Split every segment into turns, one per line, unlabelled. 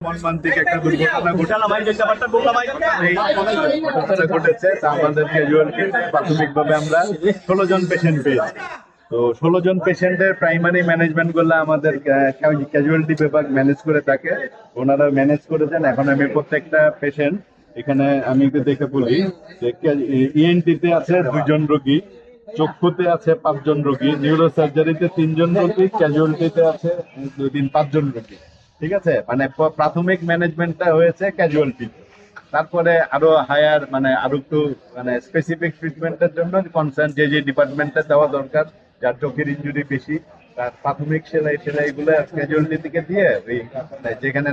মর্মান্তিক একটা দুর্ঘটনা ঘটেছে। তা আমাদের ক্যাজুয়ালিটিতে প্রাথমিকভাবে আমরা 16 জন পেশেন্ট পেয়েছি। তো 16 জন পেশেন্টের প্রাইমারি ম্যানেজমেন্ট গুলো আমাদের ক্যাজুয়ালিটি বিভাগ ম্যানেজ করে থাকে, ওনারা ম্যানেজ করেছেন। এখন আমি প্রত্যেকটা পেশেন্ট এখানে আমি একটু দেখে বলি যে ইএনটিতে আছে 2 জন রোগী, চক্ষুতে আছে 5 জন রোগী, নিউরো সার্জারিতে 3 জন রোগী, ক্যাজুয়ালিটিতে আছে 5 জন রোগী। ঠিক আছে, মানে প্রাথমিক ম্যানেজমেন্টটা হয়েছে ক্যাজুয়ালিটি। তারপরে আরো হায়ার মানে আরো একটু মানে স্পেসিফিক ট্রিটমেন্টের জন্য কনসার্ন যে ডিপার্টমেন্টে দেওয়া দরকার, যার চোখের ইনজুরি বেশি, তার প্রাথমিক সেলাই গুলো ক্যাজুয়ালিটি থেকে দিয়ে ওই যেখানে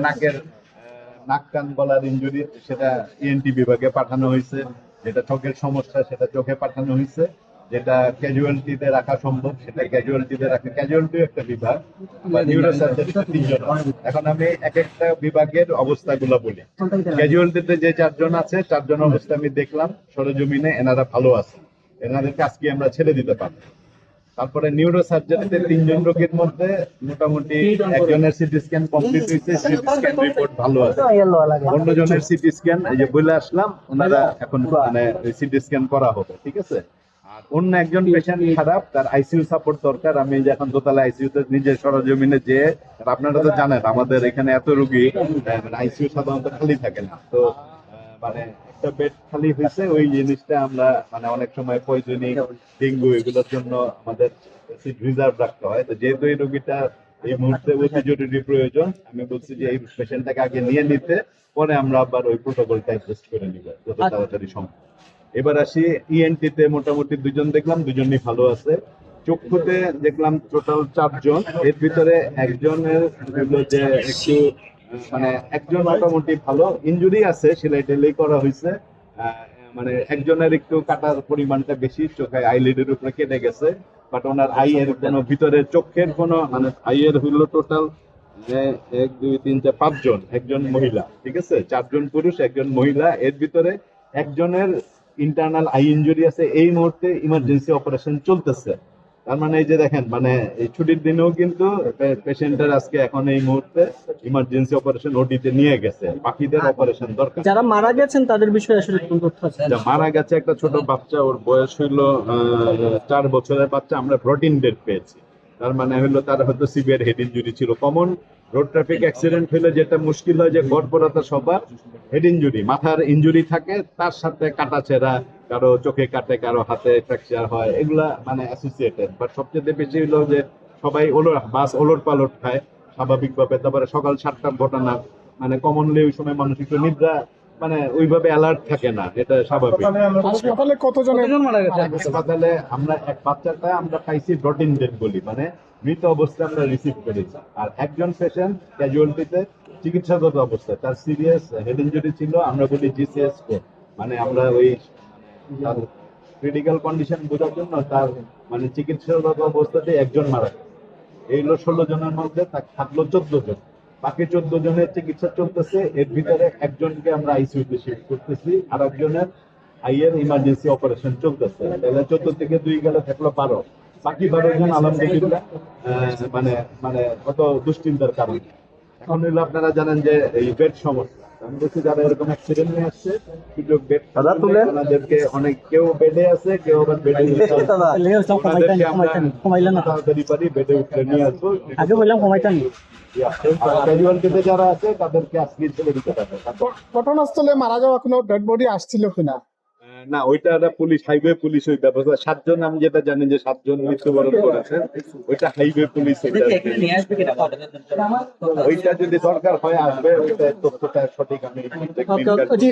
নাক কান গলার ইনজুরি সেটা ইএনটি বিভাগে পাঠানো হয়েছে, যেটা চোখের সমস্যা সেটা চোখে পাঠানো হয়েছে, যেটা ক্যাজুয়ালিটিতে রাখা সম্ভব সেটা ক্যাজুয়ালিটিতে রাখা। ক্যাজুয়ালিটি একটা বিভাগ বা নিউরোসার্জারি 3 জন। এখন আমি এক একটা বিভাগের অবস্থাগুলো বলি। ক্যাজুয়ালিটিতে যে 4 জন আছে, 4 জন অবস্থা আমি দেখলাম সরজমিনে, এনারা ভালো আছে, এনাদেরকে আজকে আমরা ছেড়ে দিতে পারবো। তারপরে নিউরো সার্জারিতে 3 জন রোগীর মধ্যে মোটামুটি একজনের সিটি স্ক্যান কমপ্লিট হয়েছে, সিটি স্ক্যান রিপোর্ট ভালো আছে। অন্য জনের সিটি স্ক্যান এই যে বলে আসলাম, ওনারা এখন মানে সিটি স্ক্যান করা হবে। ঠিক আছে, আর অন্য একজন পেশেন্ট খারাপ, তার আইসিইউ সাপোর্ট দরকার। আমি যে এখন দোতলা আইসিইউতে নিজের সরজমিনে যে, আপনারা তো জানেন আমাদের এখানে এত রোগী, আইসিইউ সাধারণত খালি থাকে না। তো মানে একটা বেড খালি হয়েছে, ওই জিনিসটা আমরা মানে অনেক সময় পয়জনিং, ডেঙ্গু এগুলোর জন্য আমাদের সিট রিজার্ভ রাখতে হয়। তো যেহেতু এই রোগীটা এই মুহূর্তে অতি জরুরি প্রয়োজন, আমি বলছি যে এই পেশেন্টটাকে আগে নিয়ে নিতে, পরে আমরা আবার ওই প্রোটোকলটা অ্যাডজাস্ট করে নিব যত তাড়াতাড়ি সম্ভব। এবার আসি ইএনটিতে মোটামুটি 2 জন দেখলাম, 2 জনই ভালো আছে। চক্ষুতে দেখলাম টোটাল 4 জন, এর ভিতরে একজনের যে একটু মানে একজন মোটামুটি ভালো, ইনজুরি আছে, সেলাই টেলাই করা হয়েছে। মানে একজনের একটু কাটার পরিমাণটা বেশি, চোখে আইলিডের উপরে কেটে গেছে, বাট ওনার আই এর কোনো ভিতরে চোখের কোনো মানে আই এর হইল টোটাল 1 2 3 4 5 জন, একজন মহিলা। ঠিক আছে, 4 জন পুরুষ, একজন মহিলা। এর ভিতরে একজনের ইন্টারনাল আই ইনজুরি আছে, এই মুহূর্তে ইমার্জেন্সি অপারেশন চলতেছে। তার মানে এই যে দেখেন, মানে এই ছুটির দিনেও কিন্তু পেশেন্টের আজকে এখন এই মুহূর্তে ইমার্জেন্সি অপারেশন ওটিতে নিয়ে গেছে, বাকিদের অপারেশন দরকার।
যারা মারা গেছেন তাদের বিষয়ে আসলে কোন তথ্য আছে?
মারা গেছে একটা ছোট বাচ্চা, ওর বয়স হইল 4 বছরের বাচ্চা, আমরা প্রোটিন ডেট পেয়েছি। তার মানে হলো তার হয়তো সিভিয়ার হেড ইনজুরি ছিল। কমন রোড ট্রাফিক অ্যাক্সিডেন্ট হলে যেটা মুশকিল হয় যে গড়পড়াতে সবার হেড ইনজুরি, মাথার ইনজুরি থাকে, তার সাথে কাটা ছেঁড়া, কারো চোখে কাটে, কারো হাতে ফ্র্যাকচার হয়, এগুলা মানে অ্যাসোসিয়েটেড। বাট সবচেয়ে বেশি হলো যে সবাই বাস ওলট পালট খায় স্বাভাবিকভাবে। তারপরে সকাল 7টার ঘটনা, মানে কমনলি ওই সময় মানুষ একটু নিদ্রা মানে ওইভাবে অ্যালার্ট থাকে না, এটা স্বাভাবিক।
হাসপাতালে কতজন মারা গেছে?
হাসপাতালে আমরা এক বাচ্চাটা আমরা পাইছি রটিন ডেড বলি, মানে মৃত অবস্থায় আমরা রিসিভ করেছি। আর একজন পেশেন্ট ক্যাজুয়ালিটিতে চিকিৎসাগত অবস্থায়, তার সিরিয়াস হেড ইনজুরি ছিল, আমরা বলি জিসিএস, মানে আমরা ওই ক্রিটিক্যাল কন্ডিশন বোঝার জন্য তার মানে চিকিৎসাগত অবস্থাতে একজন মারা গেছে। এই হলো 16 জনের মধ্যে থাকলো 14 জন, বাকি 14 জনের চিকিৎসা চলতেছে। এর ভিতরে একজনকে আমরা আইসিইউতে শিফট করতেছি, আর একজনের আইয়ের ইমার্জেন্সি অপারেশন চলতেছে। তাহলে 14 থেকে 2 গেলে থাকলো 12, বাকি 12 জন আলহামদুলিল্লাহ মানে মানে কত দুশ্চিন্তার কারণ। এখন হইলো আপনারা জানেন যে এই বেড সমস্যা, আমি বলছি যারা এরকম অ্যাক্সিডেন্ট নিয়ে আসছে সুযোগ বেড ওনাদেরকে, অনেক কেউ বেডে আছে, কেউ আবার বেডে তাড়াতাড়ি পারি বেডে উঠে নিয়ে আসবো।
আগে বললাম কমাইতাম
ক্যাজুয়ালিটিতে যারা আছে তাদেরকে আজকে ছেড়ে দিতে পারবে।
ঘটনাস্থলে মারা যাওয়া কোনো ডেড বডি আসছিল কিনা?
না, ওইটা পুলিশ, হাইওয়ে পুলিশ ওই ব্যবস্থা। 7 জন আমি যেটা জানি যে 7 জন মৃত্যুবরণ করেছে, ওইটা হাইওয়ে পুলিশ। ওইটা যদি দরকার হয় আসবে, ওইটা তথ্যটা সঠিক আমি